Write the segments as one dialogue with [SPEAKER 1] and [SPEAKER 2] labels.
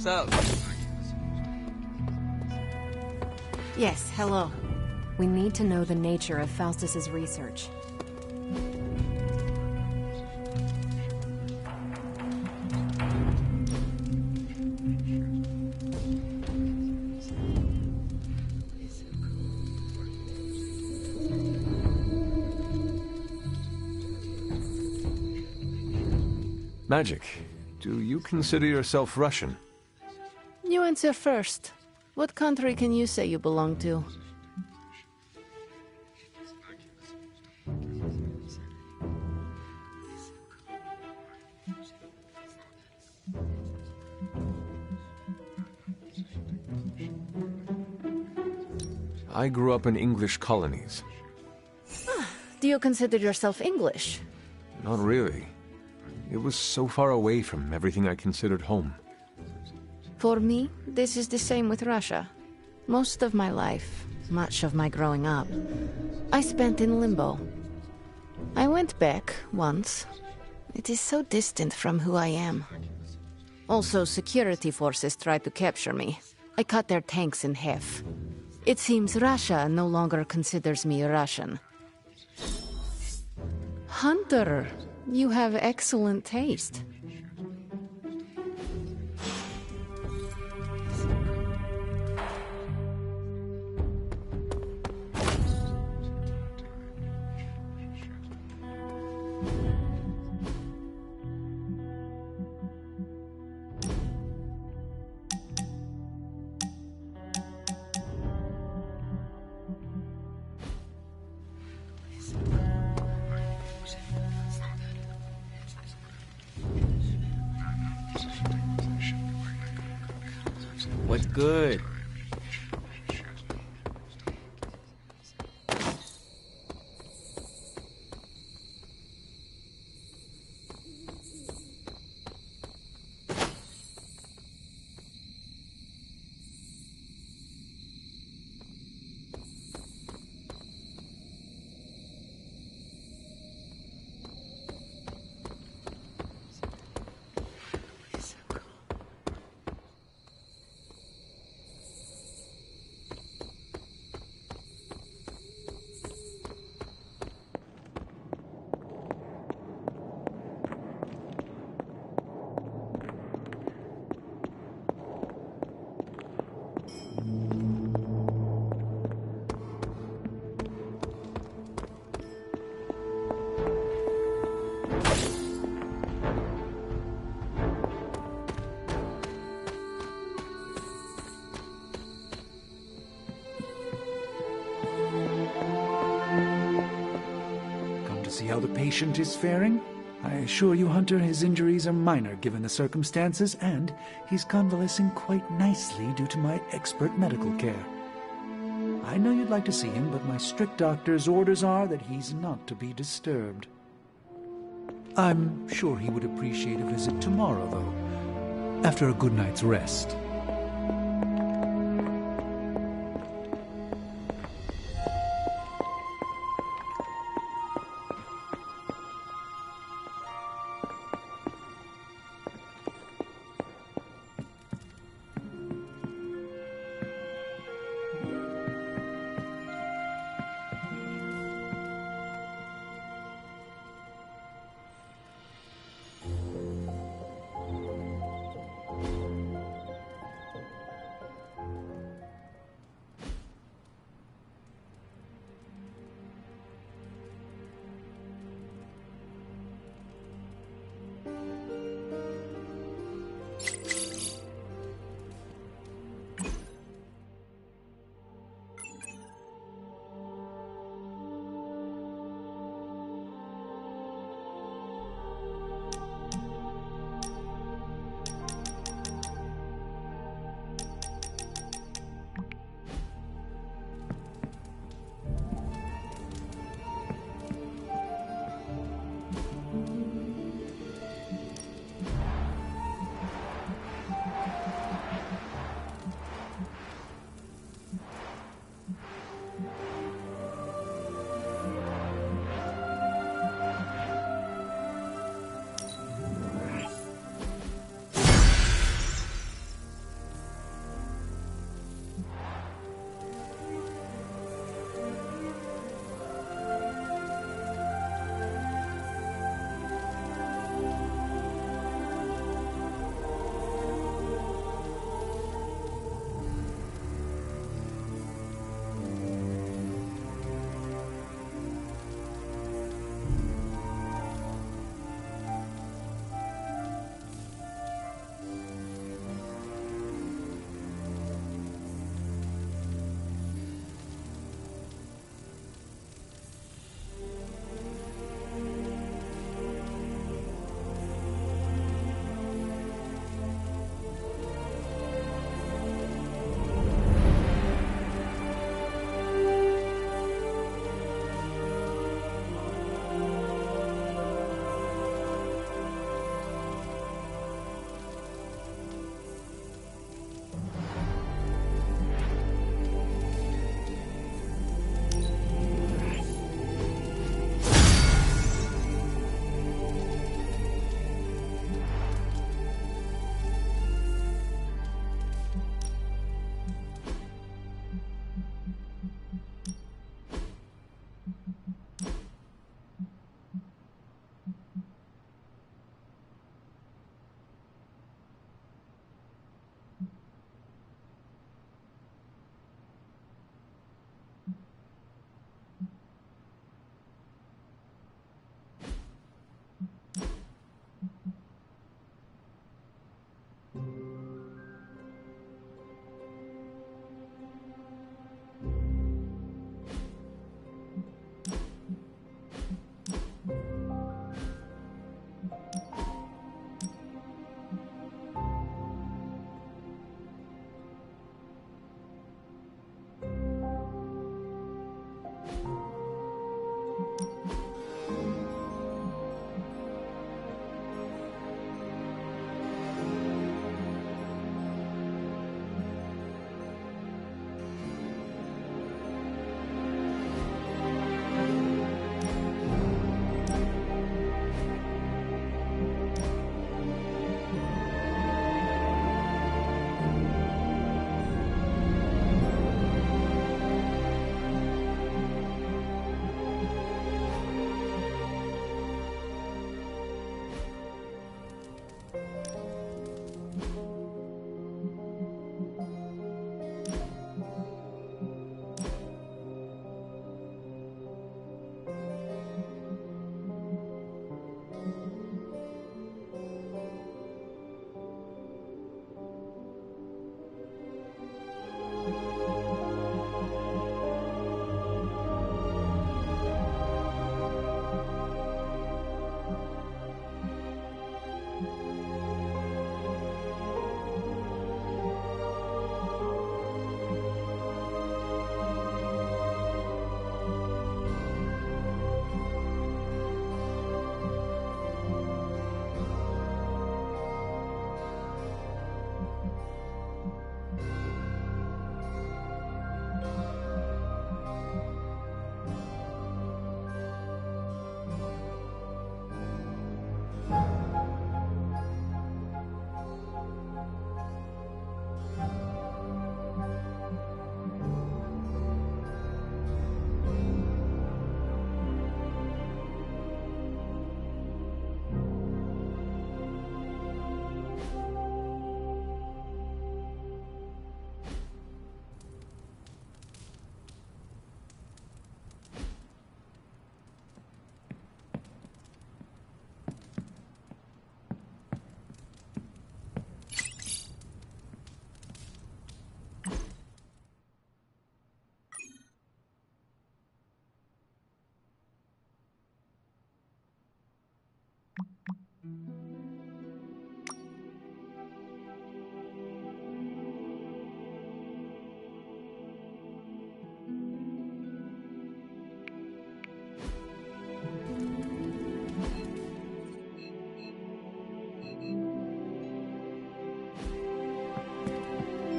[SPEAKER 1] up?
[SPEAKER 2] Yes, hello. We need to know the nature of Faustus's research.
[SPEAKER 3] Magic, do you consider yourself Russian?
[SPEAKER 4] You answer first. What country can you say you belong to?
[SPEAKER 3] I grew up in English colonies.
[SPEAKER 4] Do you consider yourself English?
[SPEAKER 3] Not really. It was so far away from everything I considered home.
[SPEAKER 4] For me, this is the same with Russia. Most of my life, much of my growing up, I spent in limbo. I went back once. It is so distant from who I am. Also, security forces tried to capture me. I cut their tanks in half. It seems Russia no longer considers me a Russian. Hunter, you have excellent taste.
[SPEAKER 1] What's good?
[SPEAKER 5] See how the patient is faring? I assure you, Hunter, his injuries are minor given the circumstances, and he's convalescing quite nicely due to my expert medical care. I know you'd like to see him, but my strict doctor's orders are that he's not to be disturbed. I'm sure he would appreciate a visit tomorrow, though, after a good night's rest.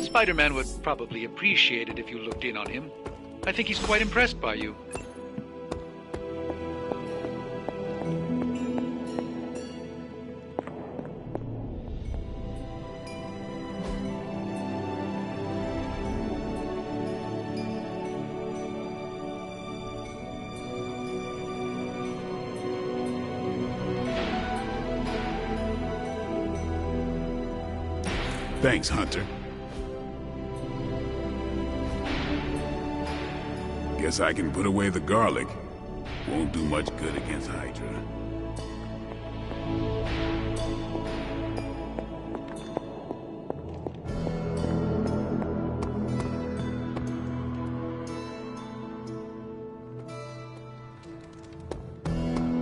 [SPEAKER 5] Spider-Man would probably appreciate it if you looked in on him. I think he's quite impressed by you.
[SPEAKER 1] Thanks, Hunter. Guess I can put away the garlic. Won't do much good against Hydra.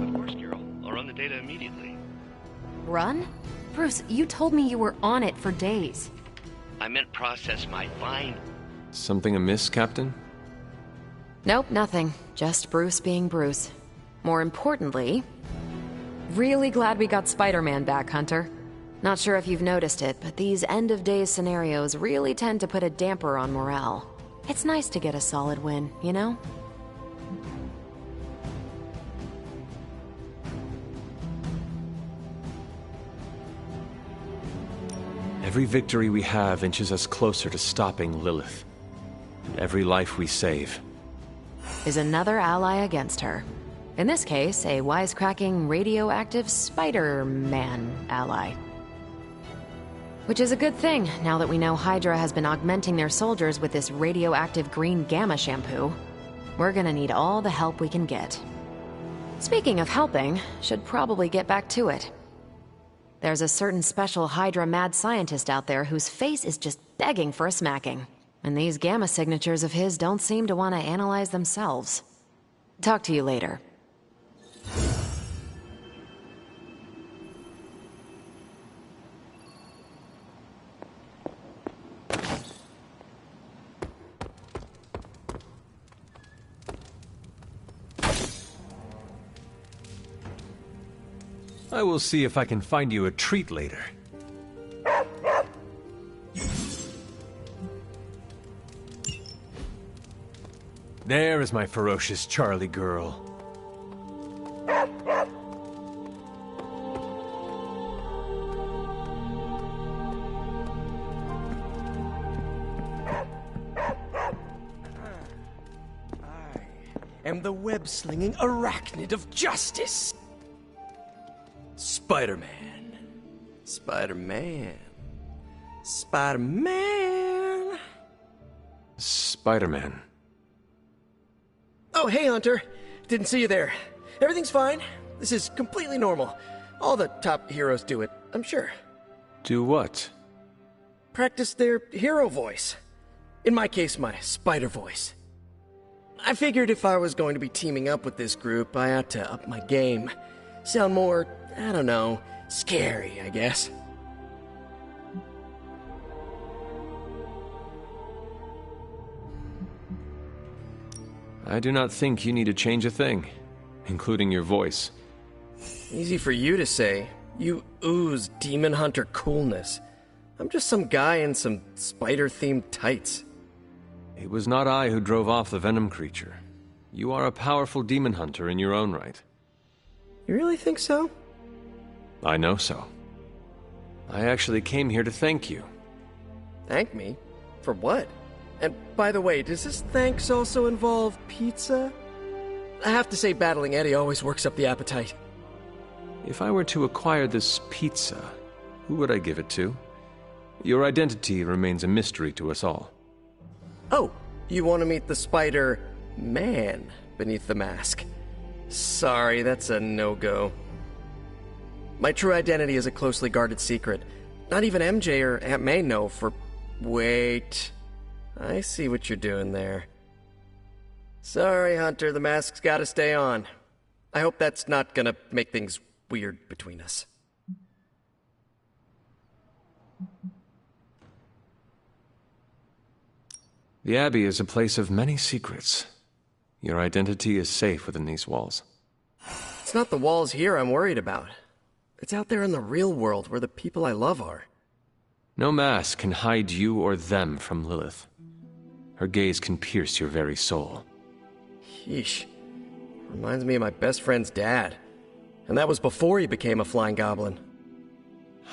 [SPEAKER 6] Of course, Carol. I'll run the data immediately.
[SPEAKER 2] Run? Bruce, you told me you were on it for days.
[SPEAKER 6] I meant process my find.
[SPEAKER 3] Something amiss, Captain?
[SPEAKER 2] Nope, nothing. Just Bruce being Bruce. More importantly, really glad we got Spider-Man back, Hunter. Not sure if you've noticed it, but these end-of-days scenarios really tend to put a damper on morale. It's nice to get a solid win, you know?
[SPEAKER 3] Every victory we have inches us closer to stopping Lilith. And every life we save
[SPEAKER 2] is another ally against her. In this case, a wisecracking, radioactive Spider-Man ally. Which is a good thing, now that we know Hydra has been augmenting their soldiers with this radioactive green gamma shampoo. We're gonna need all the help we can get. Speaking of helping, should probably get back to it. There's a certain special Hydra mad scientist out there whose face is just begging for a smacking. And these gamma signatures of his don't seem to want to analyze themselves. Talk to you later.
[SPEAKER 3] I will see if I can find you a treat later. There is my ferocious Charlie girl.
[SPEAKER 7] I am the web-slinging arachnid of justice! Spider-Man. Spider-Man. Spider-Man.
[SPEAKER 3] Spider-Man.
[SPEAKER 7] Oh, hey, Hunter. Didn't see you there. Everything's fine. This is completely normal. All the top heroes do it, I'm sure.
[SPEAKER 3] Do what?
[SPEAKER 7] Practice their hero voice. In my case, my spider voice. I figured if I was going to be teaming up with this group, I ought to up my game. Sound more, I don't know, scary, I guess.
[SPEAKER 3] I do not think you need to change a thing, including your voice.
[SPEAKER 7] Easy for you to say. You ooze demon hunter coolness. I'm just some guy in some spider-themed tights.
[SPEAKER 3] It was not I who drove off the Venom creature. You are a powerful demon hunter in your own right.
[SPEAKER 7] You really think so?
[SPEAKER 3] I know so. I actually came here to thank you.
[SPEAKER 7] Thank me? For what? And by the way, does this thanks also involve pizza? I have to say battling Eddie always works up the appetite.
[SPEAKER 3] If I were to acquire this pizza, who would I give it to? Your identity remains a mystery to us all.
[SPEAKER 7] Oh, you want to meet the Spider-Man beneath the mask? Sorry, that's a no-go. My true identity is a closely guarded secret. Not even MJ or Aunt May know for... Wait... I see what you're doing there. Sorry, Hunter, the mask's gotta stay on. I hope that's not gonna make things weird between us.
[SPEAKER 3] The Abbey is a place of many secrets. Your identity is safe within these walls.
[SPEAKER 7] It's not the walls here I'm worried about. It's out there in the real world where the people I love are.
[SPEAKER 3] No mask can hide you or them from Lilith. Her gaze can pierce your very soul.
[SPEAKER 7] Yeesh. Reminds me of my best friend's dad. And that was before he became a flying goblin.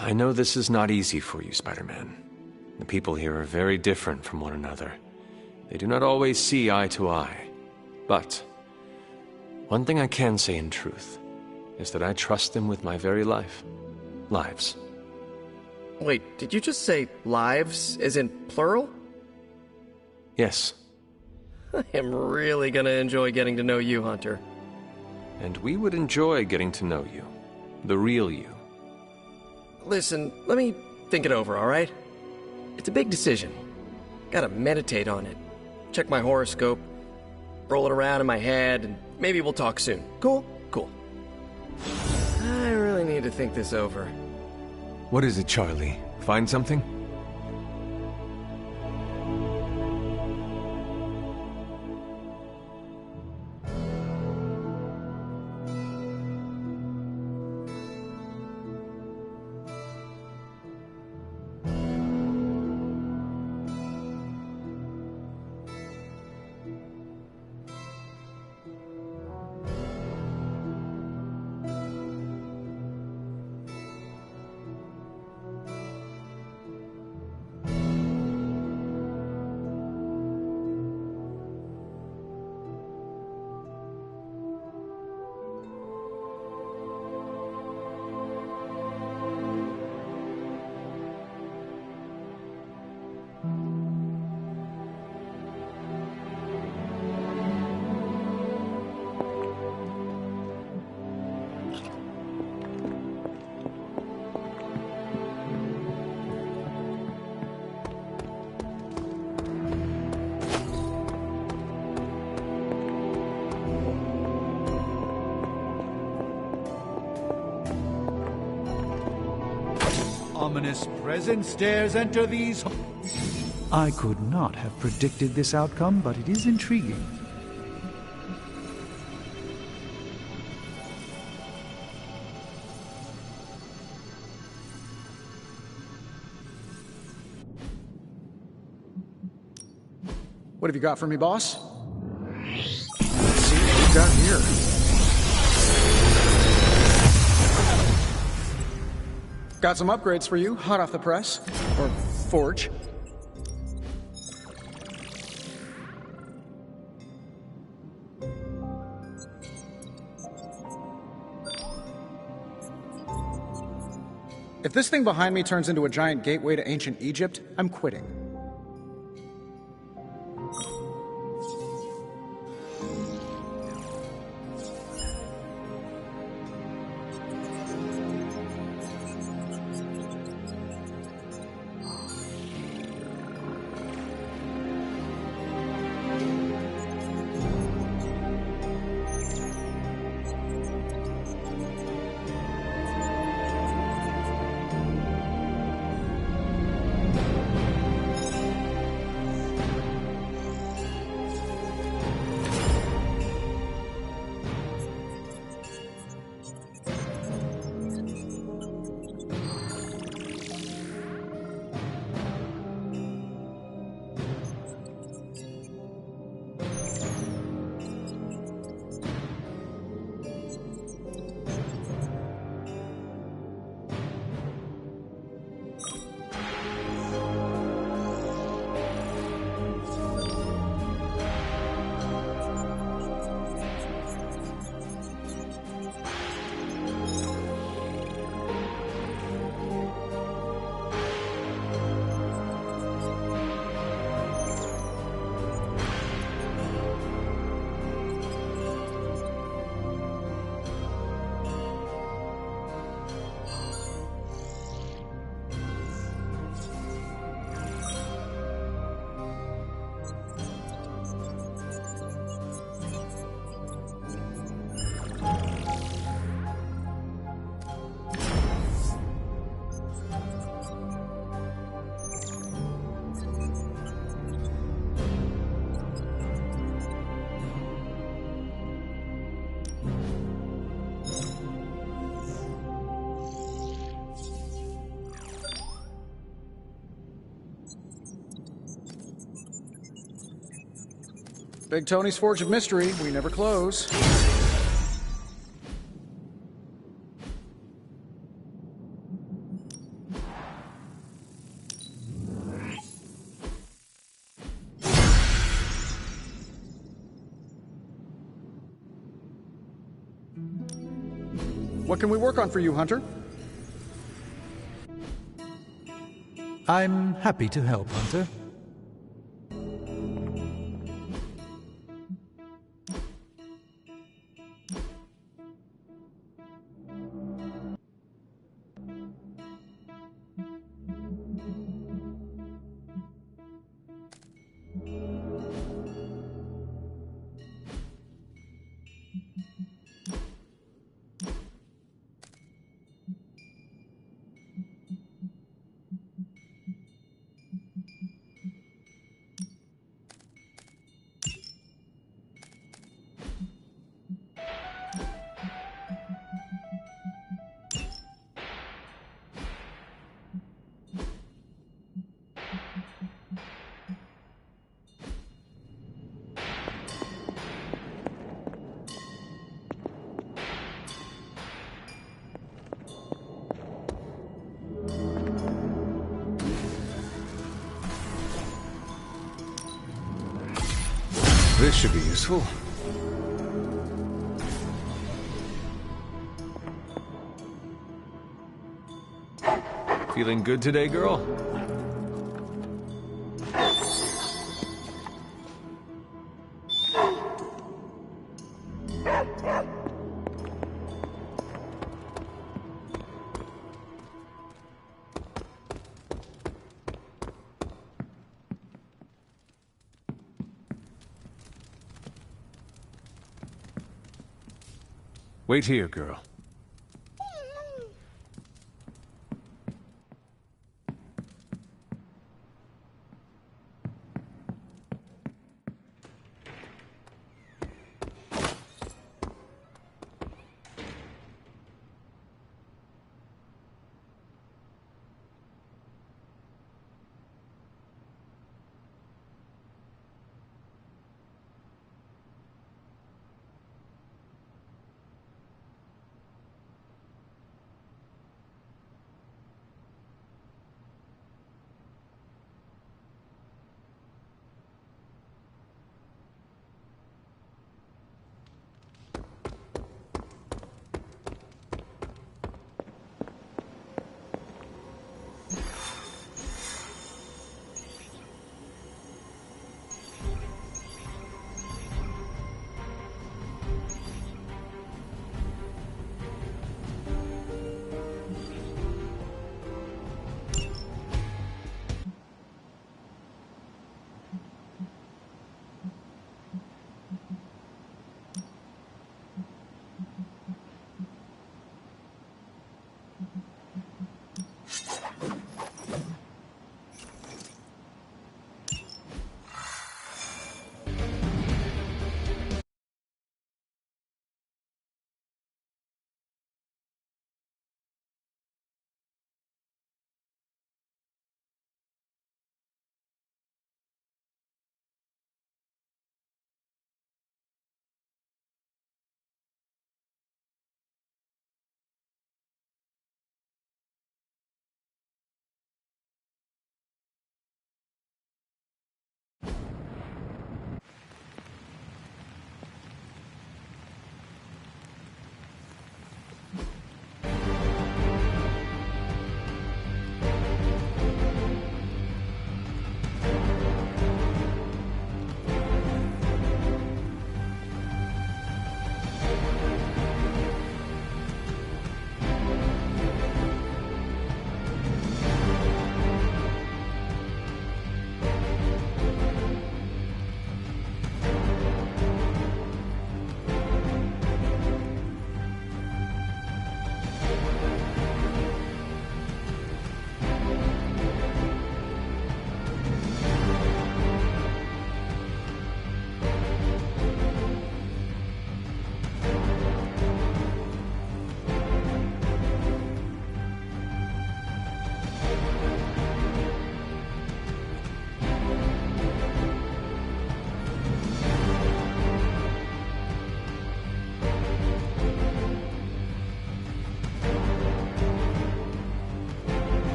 [SPEAKER 3] I know this is not easy for you, Spider-Man. The people here are very different from one another. They do not always see eye to eye. But one thing I can say in truth is that I trust them with my very life. Lives.
[SPEAKER 7] Wait, did you just say lives, as in plural?
[SPEAKER 3] Yes.
[SPEAKER 7] I am really gonna enjoy getting to know you, Hunter.
[SPEAKER 3] And we would enjoy getting to know you. The real you.
[SPEAKER 7] Listen, let me think it over, alright? It's a big decision. Gotta meditate on it. Check my horoscope, roll it around in my head, and maybe we'll talk soon. Cool? Cool. I really need to think this over.
[SPEAKER 3] What is it, Charlie? Find something?
[SPEAKER 5] Ominous presence dares enter these... I could not have predicted this outcome, but it is intriguing.
[SPEAKER 8] What have you got for me, boss? Let's see what we've got here. Got some upgrades for you, hot off the press. Or forge. If this thing behind me turns into a giant gateway to ancient Egypt, I'm quitting. Big Tony's Forge of Mystery. We never close. What can we work on for you, Hunter?
[SPEAKER 5] I'm happy to help, Hunter.
[SPEAKER 3] This should be useful. Feeling good today, girl? Wait here, girl.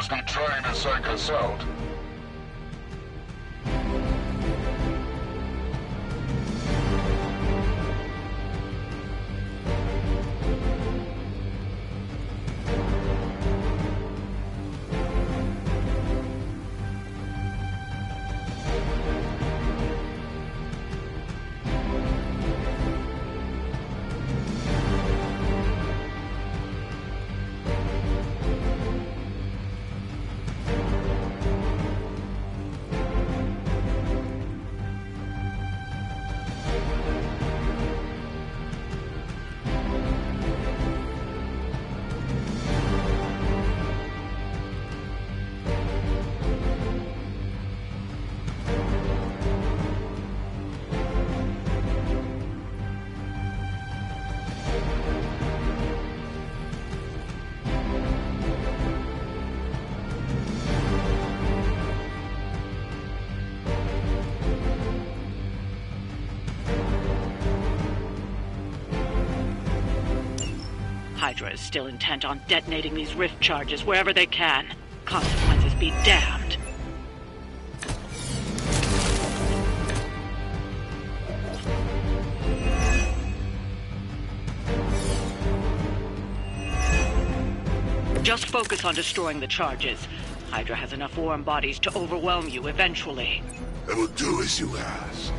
[SPEAKER 9] must be trying to psych us out.
[SPEAKER 10] Hydra is still intent on detonating these rift charges wherever they can. Consequences be damned. Just focus on destroying the charges. Hydra has enough warm bodies to overwhelm you eventually.
[SPEAKER 9] I will do as you ask.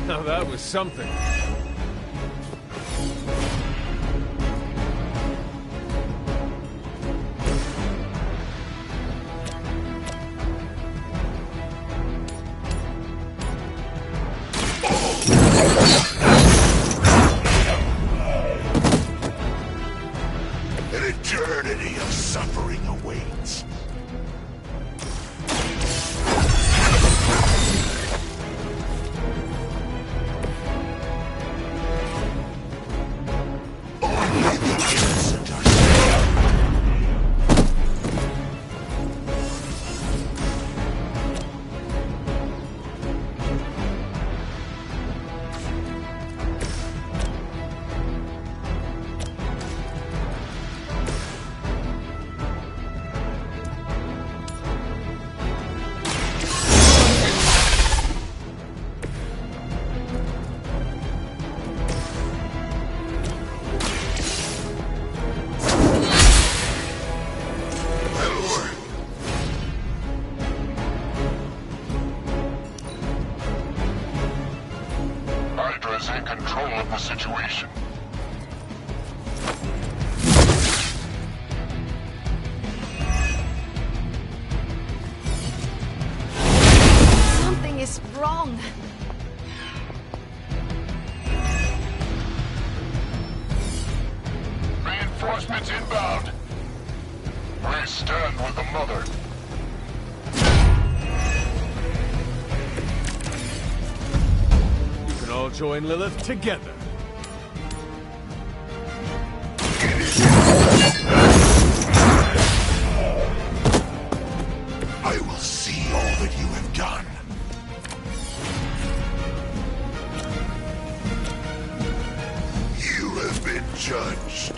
[SPEAKER 3] Now that was something.
[SPEAKER 9] An eternity of suffering awaits. Hydra's in control of the situation.
[SPEAKER 4] Something is wrong.
[SPEAKER 9] Reinforcements inbound. We stand with the mother.
[SPEAKER 3] You can all join Lilith together.
[SPEAKER 9] I will see all that you have done. You have been judged.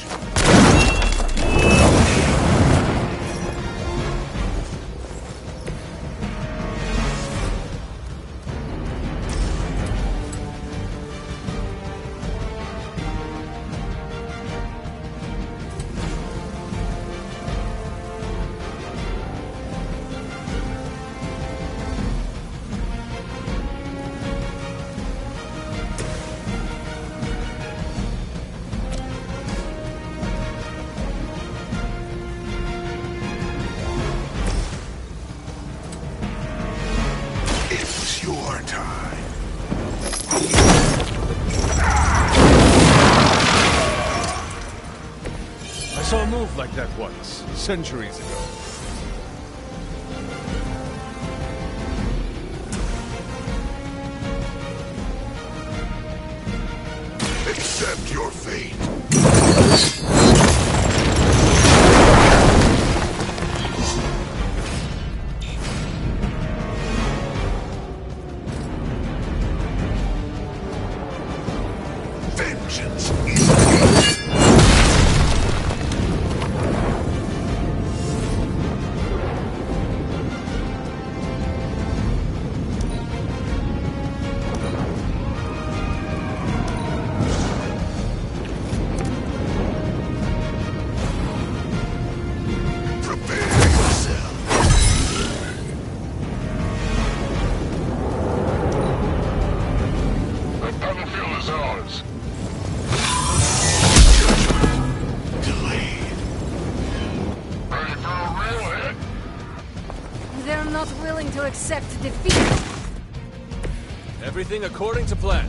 [SPEAKER 9] It's your time.
[SPEAKER 11] I saw a move like that once, centuries ago.
[SPEAKER 9] Accept your fate. Vengeance is
[SPEAKER 4] accept defeat.
[SPEAKER 3] Everything according to plan.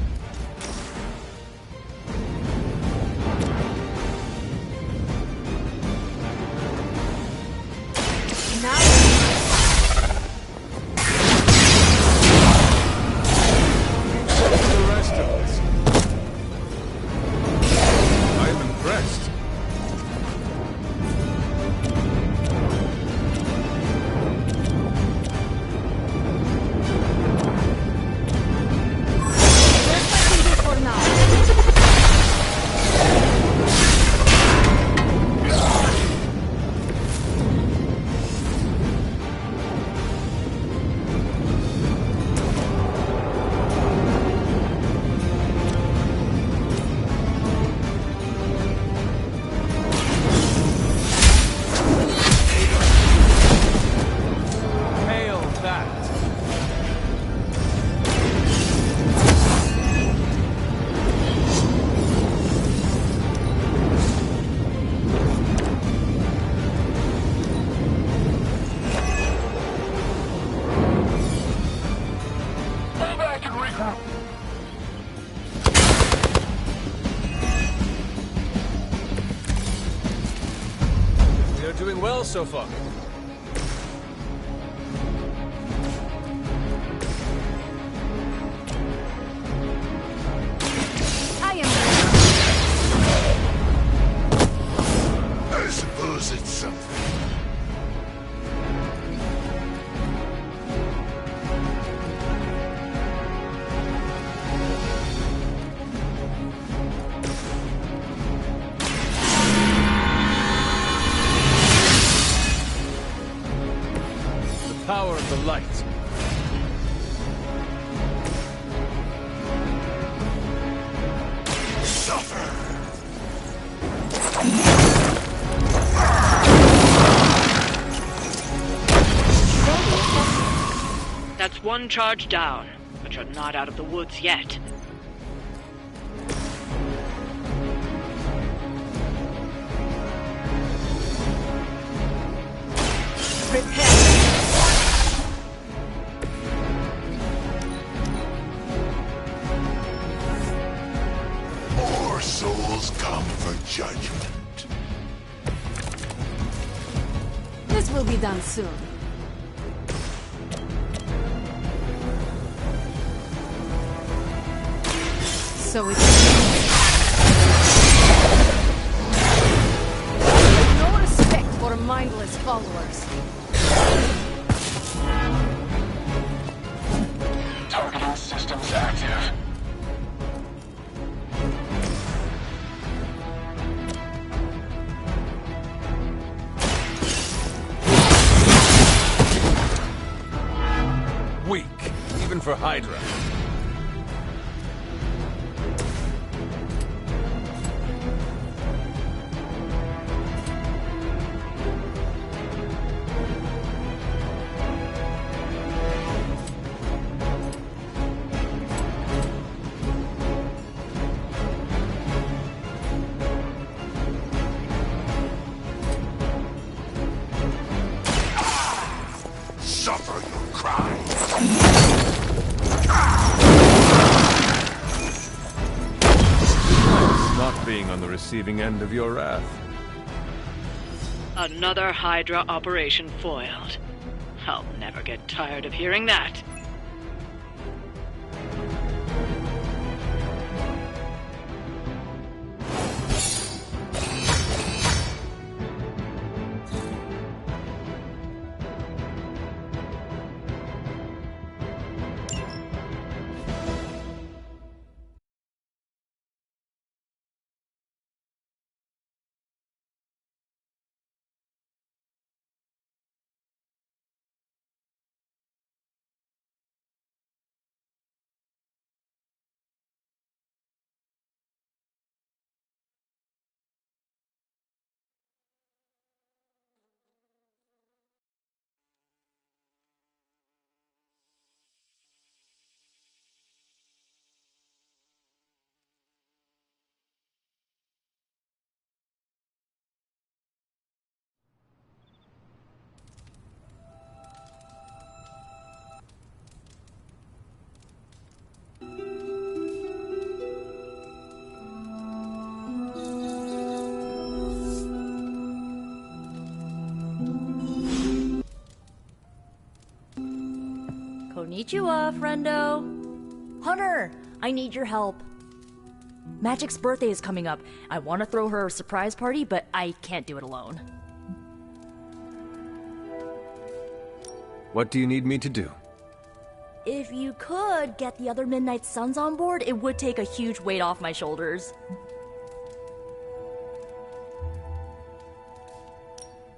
[SPEAKER 11] The rest of us. I'm impressed.
[SPEAKER 3] Doing well so far.
[SPEAKER 9] I suppose it's something.
[SPEAKER 3] Power of the light.
[SPEAKER 9] Suffer.
[SPEAKER 10] That's one charge down, but you're not out of the woods yet.
[SPEAKER 4] Prepare.
[SPEAKER 9] Souls come for judgment.
[SPEAKER 4] This will be done soon. So it's no respect for mindless followers.
[SPEAKER 9] Targeting systems active.
[SPEAKER 3] Weak, even for Hydra.
[SPEAKER 9] Suffer your crimes.
[SPEAKER 11] being on the receiving end of your wrath.
[SPEAKER 10] Another Hydra operation foiled. I'll never get tired of hearing that.
[SPEAKER 12] Konnichiwa, friendo. Hunter, I need your help. Magic's birthday is coming up. I want to throw her a surprise party, but I can't do it alone.
[SPEAKER 3] What do you need me to do?
[SPEAKER 12] If you could get the other Midnight Suns on board, it would take a huge weight off my shoulders.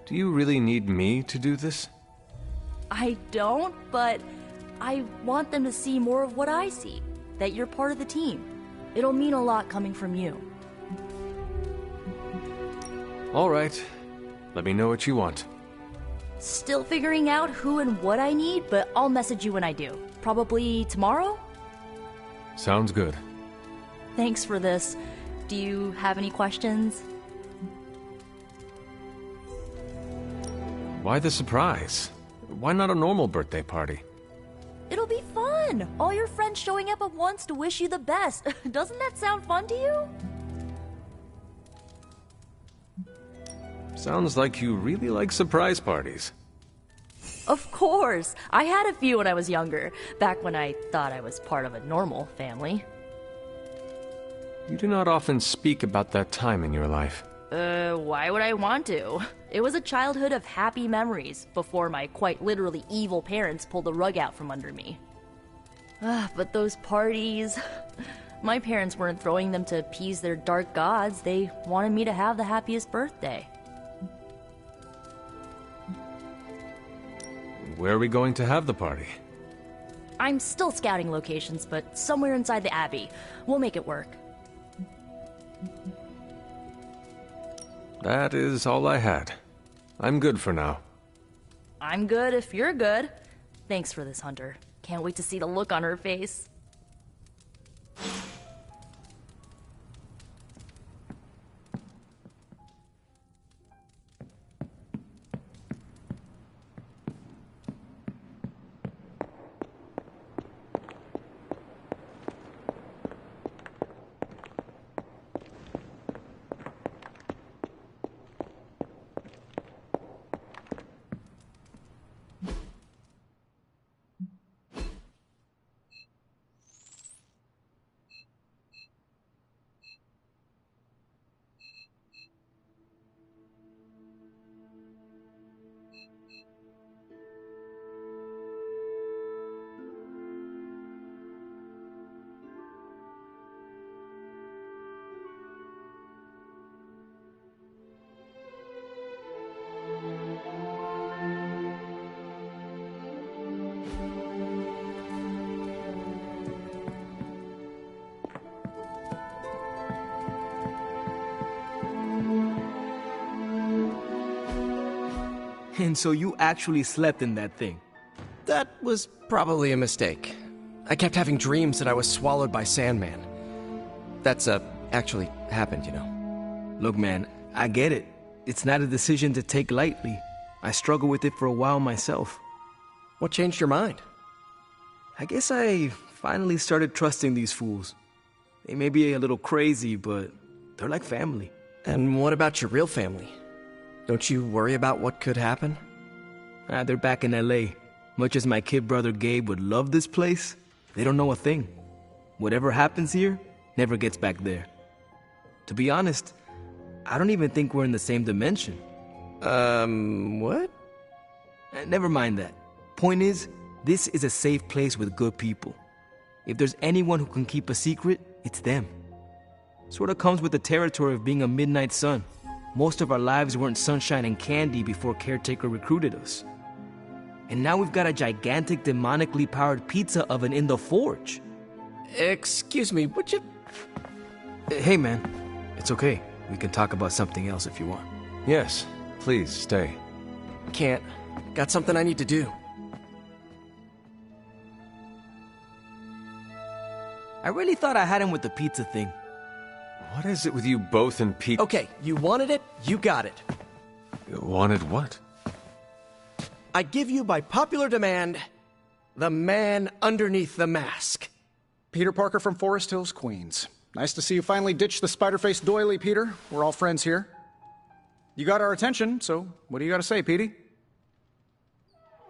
[SPEAKER 3] Do you really need me to do this?
[SPEAKER 12] I don't, but I want them to see more of what I see. That you're part of the team. It'll mean a lot coming from you.
[SPEAKER 3] All right. Let me know what you want.
[SPEAKER 12] Still figuring out who and what I need, but I'll message you when I do. Probably tomorrow?
[SPEAKER 3] Sounds good.
[SPEAKER 12] Thanks for this. Do you have any questions?
[SPEAKER 3] Why the surprise? Why not a normal birthday party?
[SPEAKER 12] It'll be fun! All your friends showing up at once to wish you the best. Doesn't that sound fun to you?
[SPEAKER 3] Sounds like you really like surprise parties.
[SPEAKER 12] Of course! I had a few when I was younger, back when I thought I was part of a normal family.
[SPEAKER 3] You do not often speak about that time in your life.
[SPEAKER 12] Why would I want to? It was a childhood of happy memories, before my quite literally evil parents pulled the rug out from under me. But those parties... My parents weren't throwing them to appease their dark gods, they wanted me to have the happiest birthday.
[SPEAKER 3] Where are we going to have the party?
[SPEAKER 12] I'm still scouting locations, but somewhere inside the Abbey. We'll make it work.
[SPEAKER 3] That is all I had. I'm good for now.
[SPEAKER 12] I'm good if you're good. Thanks for this, Hunter. Can't wait to see the look on her face.
[SPEAKER 13] And so you actually slept in that thing?
[SPEAKER 7] That was probably a mistake. I kept having dreams that I was swallowed by Sandman. That's, actually happened, you know.
[SPEAKER 13] Look, man, I get it. It's not a decision to take lightly. I struggled with it for a while myself.
[SPEAKER 7] What changed your mind?
[SPEAKER 13] I guess I finally started trusting these fools. They may be a little crazy, but They're like family.
[SPEAKER 7] And what about your real family? Don't you worry about what could happen?
[SPEAKER 13] They're back in LA. Much as my kid brother Gabe would love this place, they don't know a thing. Whatever happens here never gets back there. To be honest, I don't even think we're in the same dimension.
[SPEAKER 7] What?
[SPEAKER 13] Never mind that. Point is, this is a safe place with good people. If there's anyone who can keep a secret, it's them. Sort of comes with the territory of being a midnight sun. Most of our lives weren't sunshine and candy before Caretaker recruited us. And now we've got a gigantic demonically powered pizza oven in the forge.
[SPEAKER 7] Excuse me, would you...
[SPEAKER 13] Hey man, it's okay. We can talk about something else if you want.
[SPEAKER 3] Yes, please stay.
[SPEAKER 7] Can't. Got something I need to do.
[SPEAKER 13] I really thought I had him with the pizza thing.
[SPEAKER 3] What is it with you both and Pete?
[SPEAKER 7] Okay, you wanted it, you got it.
[SPEAKER 3] You wanted what?
[SPEAKER 7] I give you, by popular demand, the man underneath the mask.
[SPEAKER 8] Peter Parker from Forest Hills, Queens. Nice to see you finally ditched the spider-faced doily, Peter. We're all friends here. You got our attention, so what do you got to say, Petey?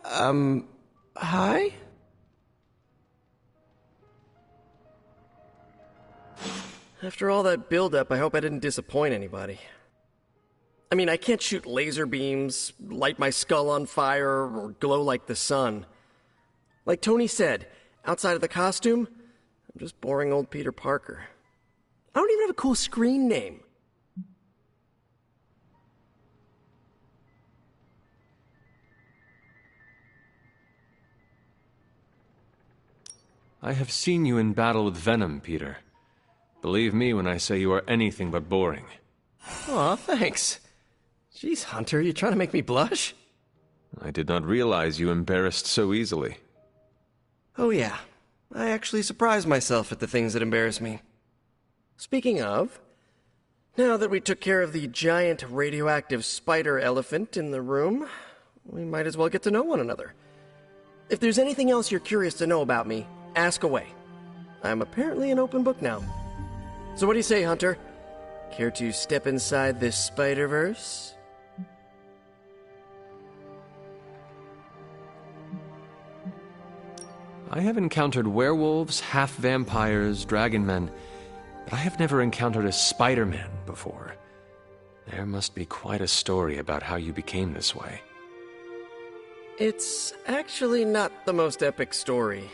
[SPEAKER 7] Hi? After all that build-up, I hope I didn't disappoint anybody. I mean, I can't shoot laser beams, light my skull on fire, or glow like the sun. Like Tony said, outside of the costume, I'm just boring old Peter Parker. I don't even have a cool screen name.
[SPEAKER 3] I have seen you in battle with Venom, Peter. Believe me when I say you are anything but boring.
[SPEAKER 7] Aw, thanks. Jeez, Hunter, you trying to make me blush?
[SPEAKER 3] I did not realize you embarrassed so easily.
[SPEAKER 7] Oh yeah, I actually surprise myself at the things that embarrass me. Speaking of, now that we took care of the giant radioactive spider elephant in the room, we might as well get to know one another. If there's anything else you're curious to know about me, ask away. I'm apparently an open book now. So what do you say, Hunter? Care to step inside this Spider-Verse?
[SPEAKER 3] I have encountered werewolves, half-vampires, dragon men, but I have never encountered a Spider-Man before. There must be quite a story about how you became this way.
[SPEAKER 7] It's actually not the most epic story.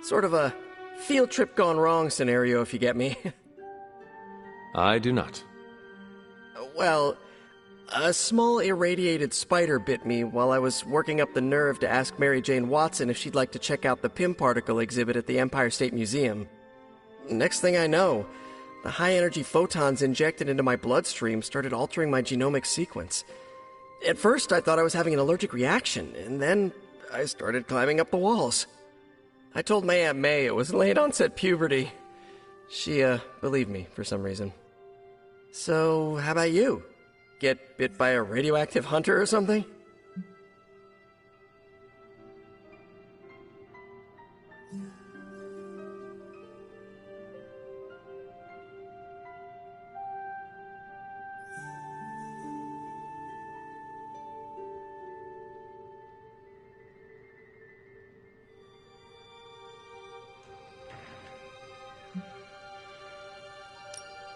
[SPEAKER 7] Sort of a field trip gone wrong scenario, if you get me.
[SPEAKER 3] I do not.
[SPEAKER 7] Well, a small irradiated spider bit me while I was working up the nerve to ask Mary Jane Watson if she'd like to check out the Pym particle exhibit at the Empire State Museum. Next thing I know, the high-energy photons injected into my bloodstream started altering my genomic sequence. At first, I thought I was having an allergic reaction, and then I started climbing up the walls. I told my Aunt May it was late-onset puberty. She, believed me for some reason. So, how about you? Get bit by a radioactive hunter or something?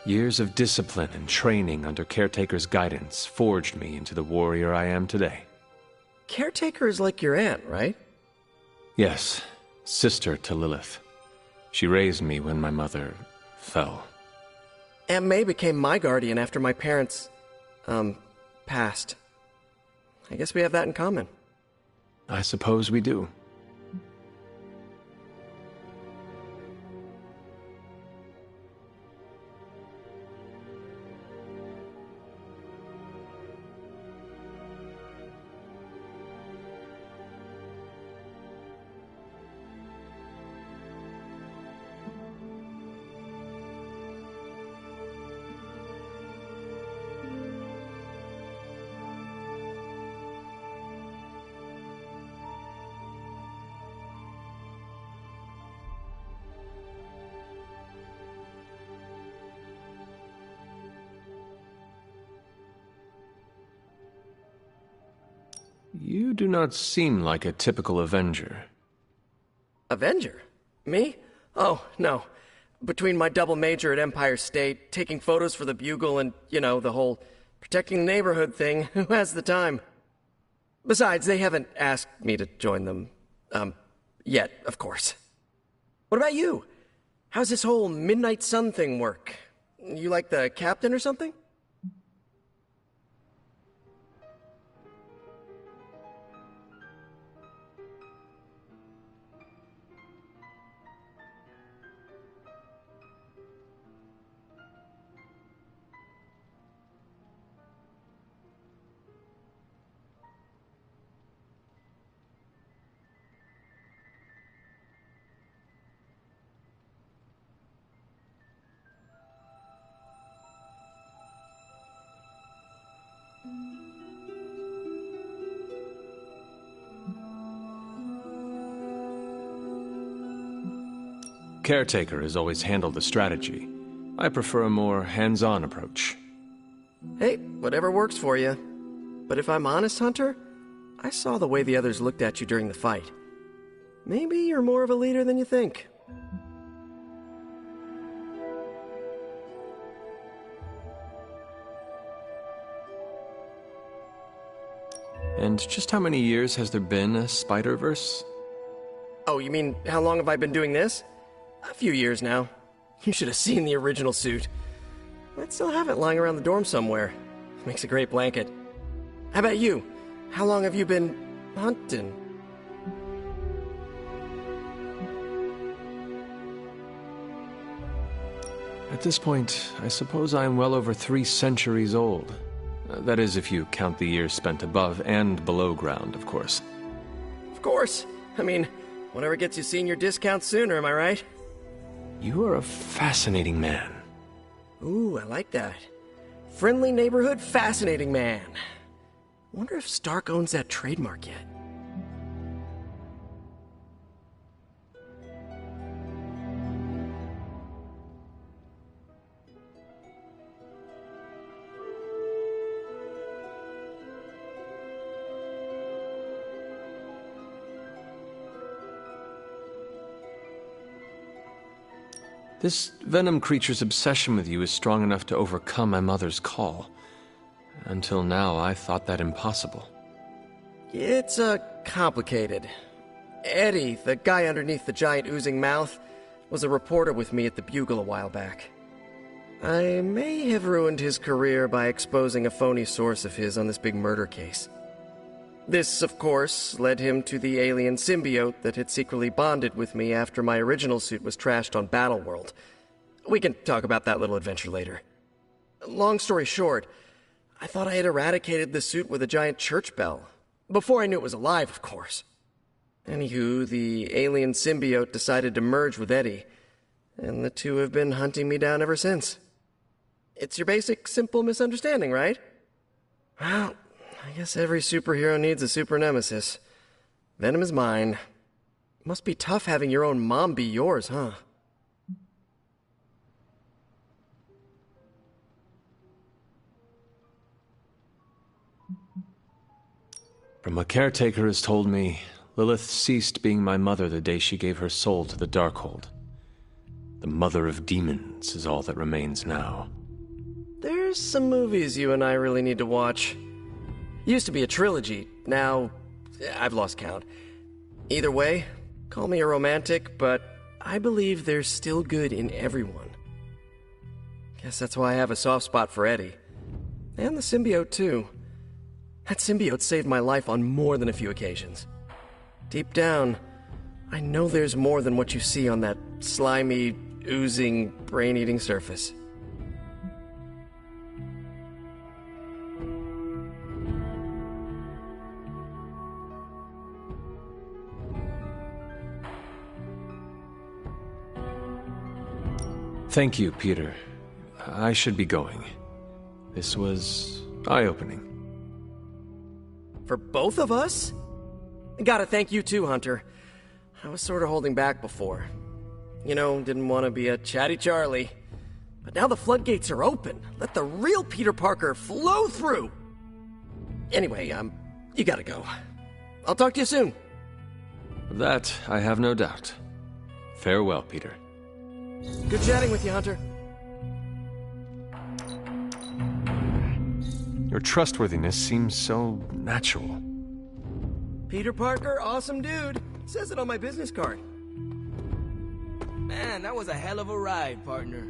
[SPEAKER 3] Years of discipline and training under Caretaker's guidance forged me into the warrior I am today.
[SPEAKER 7] Caretaker is like your aunt, right?
[SPEAKER 3] Yes, sister to Lilith. She raised me when my mother fell.
[SPEAKER 7] Aunt May became my guardian after my parents, passed. I guess we have that in common.
[SPEAKER 3] I suppose we do. You do not seem like a typical Avenger.
[SPEAKER 7] Avenger? Me? Oh, no. Between my double major at Empire State, taking photos for the Bugle, and, the whole protecting the neighborhood thing, who has the time? Besides, they haven't asked me to join them, yet, of course. What about you? How's this whole Midnight Sun thing work? You like the captain or something?
[SPEAKER 3] Caretaker has always handled the strategy. I prefer a more hands-on approach.
[SPEAKER 7] Hey, whatever works for you. But if I'm honest, Hunter, I saw the way the others looked at you during the fight. Maybe you're more of a leader than you think.
[SPEAKER 3] And just how many years has there been a Spider-Verse?
[SPEAKER 7] Oh, you mean how long have I been doing this? A few years now. You should have seen the original suit. I'd still have it lying around the dorm somewhere. Makes a great blanket. How about you? How long have you been hunting?
[SPEAKER 3] At this point, I suppose I am well over 3 centuries old. That is, if you count the years spent above and below ground, of course.
[SPEAKER 7] Of course. I mean, whatever gets you senior discount sooner, am I right?
[SPEAKER 3] You are a fascinating man.
[SPEAKER 7] Ooh, I like that. Friendly neighborhood, fascinating man. Wonder if Stark owns that trademark yet.
[SPEAKER 3] This Venom creature's obsession with you is strong enough to overcome my mother's call. Until now, I thought that impossible.
[SPEAKER 7] It's, complicated. Eddie, the guy underneath the giant oozing mouth, was a reporter with me at the Bugle a while back. I may have ruined his career by exposing a phony source of his on this big murder case. This, of course, led him to the alien symbiote that had secretly bonded with me after my original suit was trashed on Battleworld. We can talk about that little adventure later. Long story short, I thought I had eradicated the suit with a giant church bell. Before I knew it was alive, of course. Anywho, the alien symbiote decided to merge with Eddie, and the two have been hunting me down ever since. It's your basic, simple misunderstanding, right? Well, I guess every superhero needs a super nemesis. Venom is mine. Must be tough having your own mom be yours, huh?
[SPEAKER 3] From what Caretaker has told me, Lilith ceased being my mother the day she gave her soul to the Darkhold. The mother of demons is all that remains now.
[SPEAKER 7] There's some movies you and I really need to watch. Used to be a trilogy, now I've lost count. Either way, call me a romantic, but I believe there's still good in everyone. Guess that's why I have a soft spot for Eddie. And the symbiote, too. That symbiote saved my life on more than a few occasions. Deep down, I know there's more than what you see on that slimy, oozing, brain-eating surface.
[SPEAKER 3] Thank you, Peter. I should be going. This was eye-opening.
[SPEAKER 7] For both of us? Gotta thank you too, Hunter. I was sort of holding back before. You know, didn't want to be a chatty Charlie. But now the floodgates are open. Let the real Peter Parker flow through! Anyway, you gotta go. I'll talk to you soon.
[SPEAKER 3] Of that, I have no doubt. Farewell, Peter.
[SPEAKER 7] Good chatting with you, Hunter.
[SPEAKER 3] Your trustworthiness seems so natural.
[SPEAKER 7] Peter Parker, awesome dude. Says it on my business card.
[SPEAKER 13] Man, that was a hell of a ride, partner.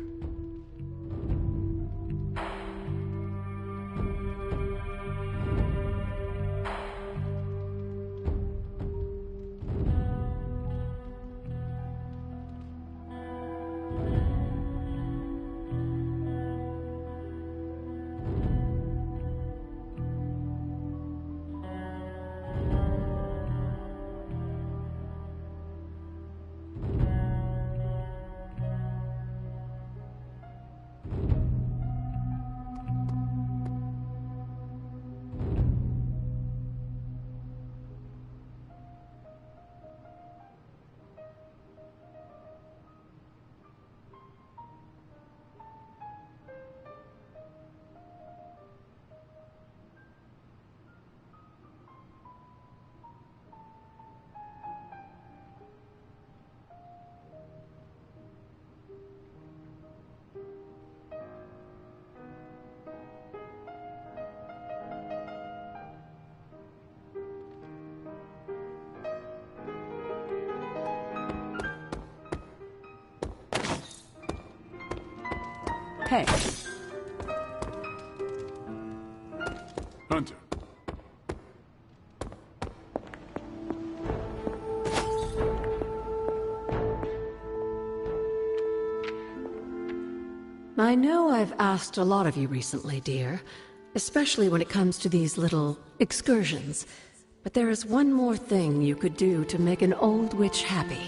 [SPEAKER 14] Hey.
[SPEAKER 1] Hunter.
[SPEAKER 14] I know I've asked a lot of you recently, dear, especially when it comes to these little excursions. But there is one more thing you could do to make an old witch happy.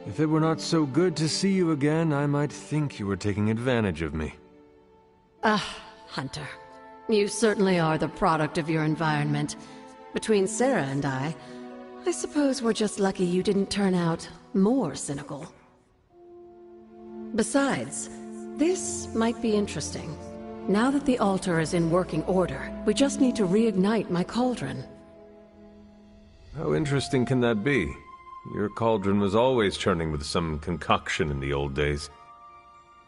[SPEAKER 3] If it were not so good to see you again, I might think you were taking advantage of me.
[SPEAKER 14] Hunter. You certainly are the product of your environment. Between Sarah and I suppose we're just lucky you didn't turn out more cynical. Besides, this might be interesting. Now that the altar is in working order, we just need to reignite my cauldron.
[SPEAKER 3] How interesting can that be? Your cauldron was always churning with some concoction in the old days.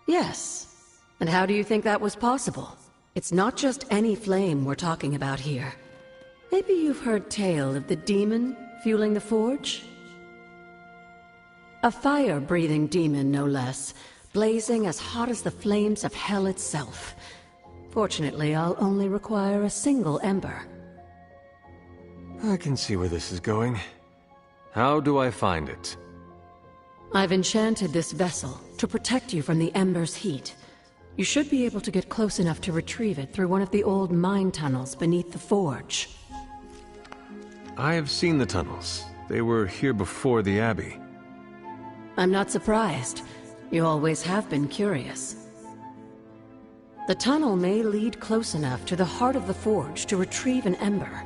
[SPEAKER 14] Yes. And how do you think that was possible? It's not just any flame we're talking about here. Maybe you've heard tale of the demon fueling the forge? A fire-breathing demon, no less, blazing as hot as the flames of hell itself. Fortunately, I'll only require a single ember.
[SPEAKER 3] I can see where this is going. How do I find it?
[SPEAKER 14] I've enchanted this vessel to protect you from the ember's heat. You should be able to get close enough to retrieve it through one of the old mine tunnels beneath the forge.
[SPEAKER 3] I have seen the tunnels. They were here before the Abbey.
[SPEAKER 14] I'm not surprised. You always have been curious. The tunnel may lead close enough to the heart of the forge to retrieve an ember.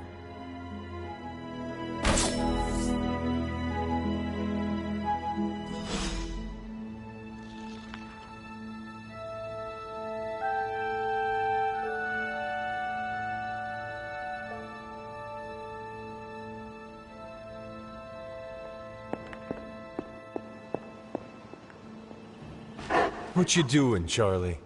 [SPEAKER 3] What you doing, Charlie?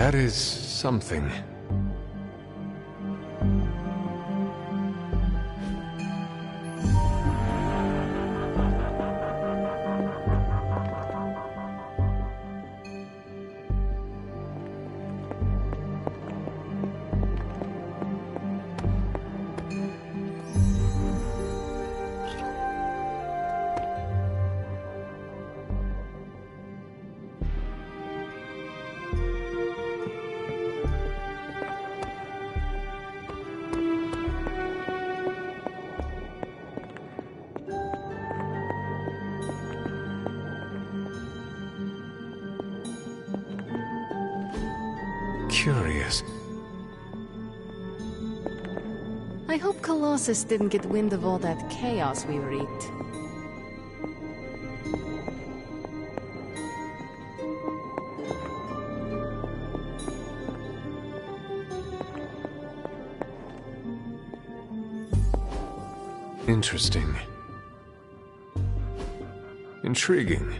[SPEAKER 3] That is something. Curious.
[SPEAKER 4] I hope Colossus didn't get wind of all that chaos we wreaked.
[SPEAKER 3] Interesting. Intriguing.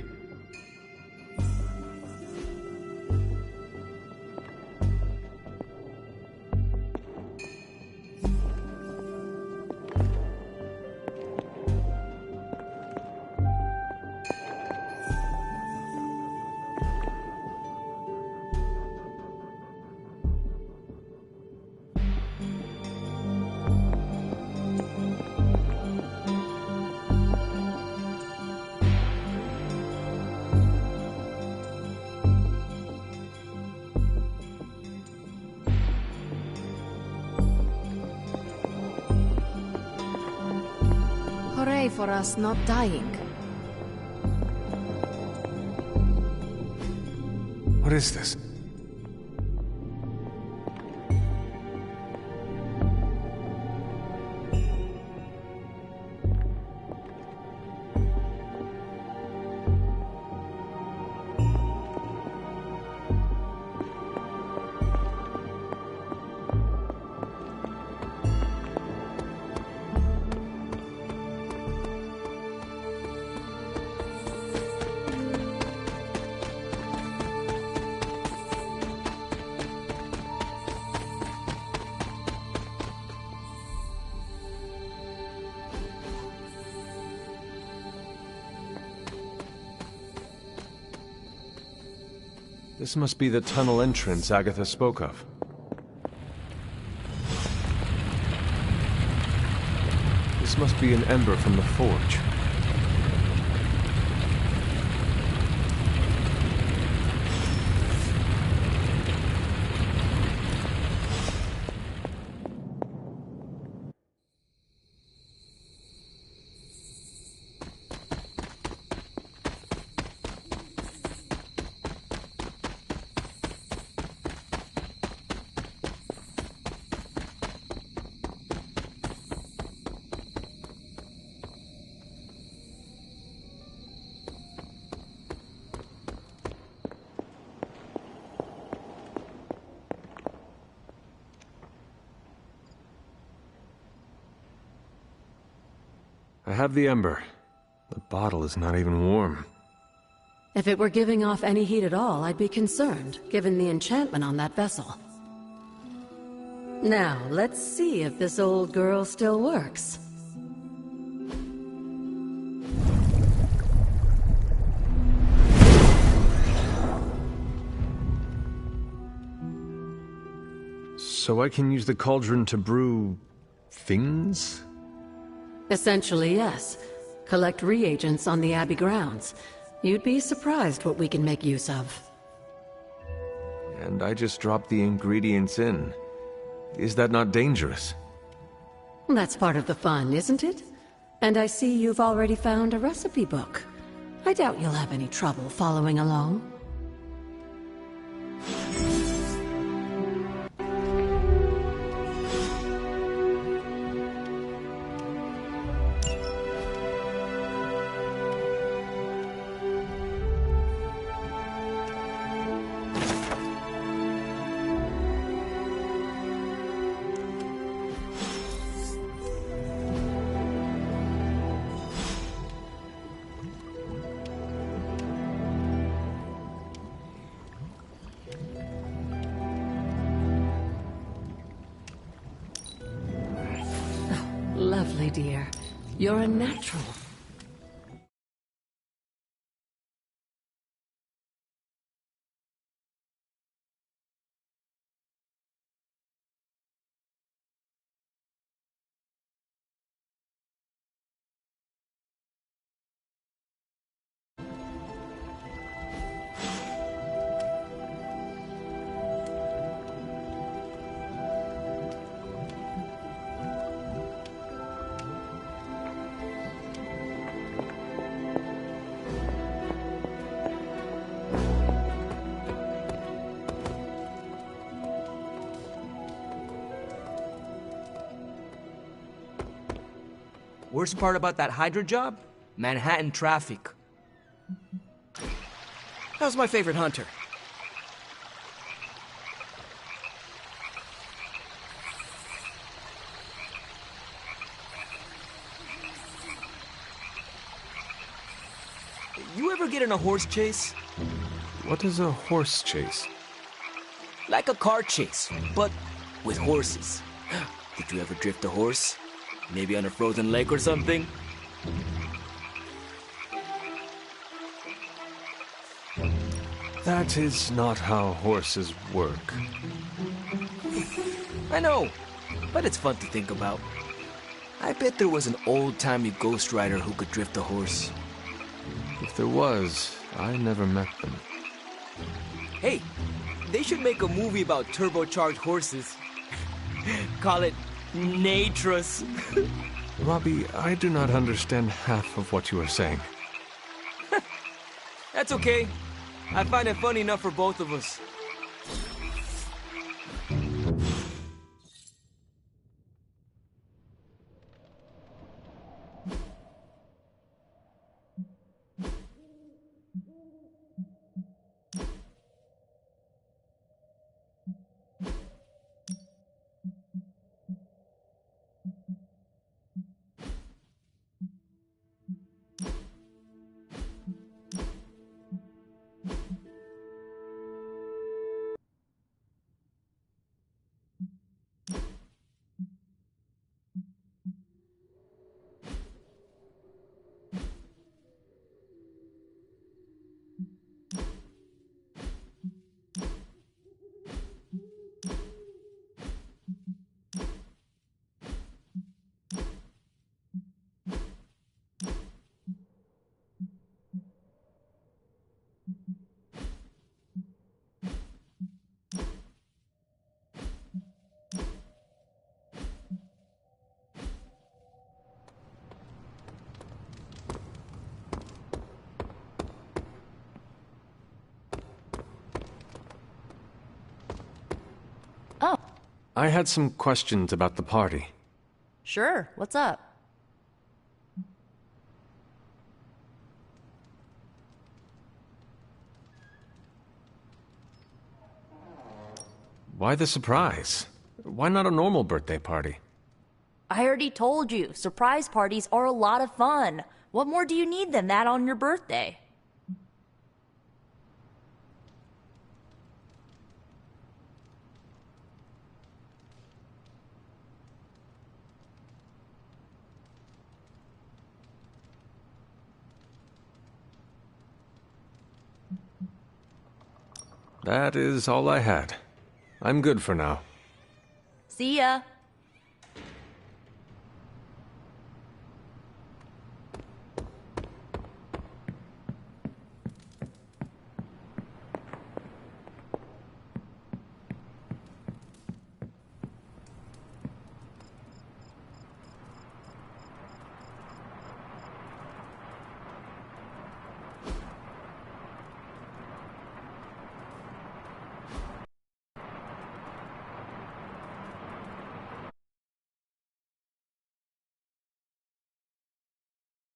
[SPEAKER 4] Hooray for us not dying.
[SPEAKER 3] What is this? This must be the tunnel entrance Agatha spoke of. This must be an ember from the forge. I have the ember. The bottle is not even warm.
[SPEAKER 14] If it were giving off any heat at all, I'd be concerned, given the enchantment on that vessel. Now, let's see if this old girl still works.
[SPEAKER 3] So I can use the cauldron to brew... things?
[SPEAKER 14] Essentially, yes. Collect reagents on the Abbey grounds. You'd be surprised what we can make use of.
[SPEAKER 3] And I just dropped the ingredients in. Is that not dangerous?
[SPEAKER 14] That's part of the fun, isn't it? And I see you've already found a recipe book. I doubt you'll have any trouble following along. dear. You're a natural.
[SPEAKER 13] Worst part about that Hydra job? Manhattan traffic.
[SPEAKER 7] How's my favorite hunter?
[SPEAKER 13] You ever get in a horse chase?
[SPEAKER 3] What is a horse chase?
[SPEAKER 13] Like a car chase, but with horses. Did you ever drift a horse? Maybe on a frozen lake or something?
[SPEAKER 3] That is not how horses work.
[SPEAKER 13] I know, but it's fun to think about. I bet there was an old-timey ghost rider who could drift a horse.
[SPEAKER 3] If there was, I never met them.
[SPEAKER 13] Hey, they should make a movie about turbocharged horses. Call it Natros.
[SPEAKER 3] Robbie, I do not understand half of what you are saying.
[SPEAKER 13] That's okay. I find it funny enough for both of us.
[SPEAKER 12] Oh.
[SPEAKER 3] I had some questions about the party.
[SPEAKER 12] Sure, what's up?
[SPEAKER 3] Why the surprise? Why not a normal birthday party?
[SPEAKER 12] I already told you, surprise parties are a lot of fun. What more do you need than that on your birthday?
[SPEAKER 3] That is all I had. I'm good for now.
[SPEAKER 12] See ya.